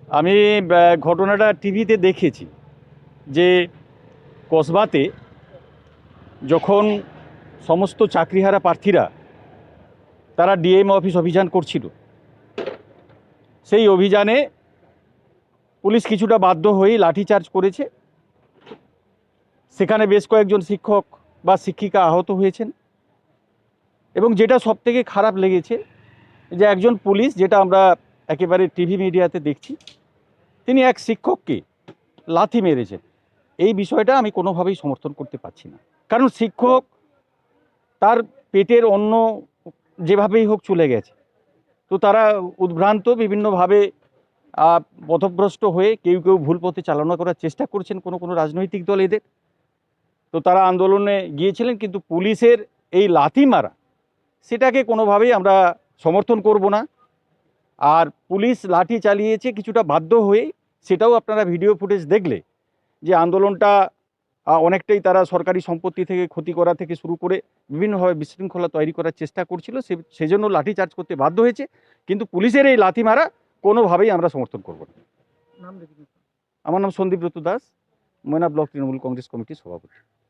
আমি ঘটনাটা টিভিতে দেখেছি যে কসবাতে যখন সমস্ত চাকরিহারা প্রার্থীরা তারা ডিএম অফিস অভিযান করছিল, সেই অভিযানে পুলিশ কিছুটা বাধ্য হয়ে লাঠিচার্জ করেছে। সেখানে বেশ কয়েকজন শিক্ষক বা শিক্ষিকা আহত হয়েছেন এবং যেটা সবথেকে খারাপ লেগেছে যে একজন পুলিশ, যেটা আমরা একেবারে টিভি মিডিয়াতে দেখছি, তিনি এক শিক্ষককে লাথি মেরেছেন। এই বিষয়টা আমি কোনোভাবেই সমর্থন করতে পারছি না, কারণ শিক্ষক তার পেটের অন্ন যেভাবেই হোক চলে গেছে, তো তারা উদ্ভ্রান্ত বিভিন্নভাবে পথভ্রষ্ট হয়ে কেউ কেউ ভুল পথে চালনা করার চেষ্টা করছেন কোনো কোনো রাজনৈতিক দল এদের। তো তারা আন্দোলনে গিয়েছিলেন, কিন্তু পুলিশের এই লাথি মারা সেটাকে কোনোভাবেই আমরা সমর্থন করব না। আর পুলিশ লাঠি চালিয়েছে কিছুটা বাধ্য হয়ে, সেটাও আপনারা ভিডিও ফুটেজ দেখলে যে আন্দোলনটা অনেকটাই তারা সরকারি সম্পত্তি থেকে ক্ষতি করা থেকে শুরু করে বিভিন্নভাবে বিশৃঙ্খলা তৈরি করার চেষ্টা করছিল, সেজন্য লাঠিচার্জ করতে বাধ্য হয়েছে। কিন্তু পুলিশের এই লাথি মারা কোনোভাবেই আমরা সমর্থন করব না। আমার নাম সন্দীপ ব্রত দাস, ময়না ব্লক তৃণমূল কংগ্রেস কমিটির সভাপতি।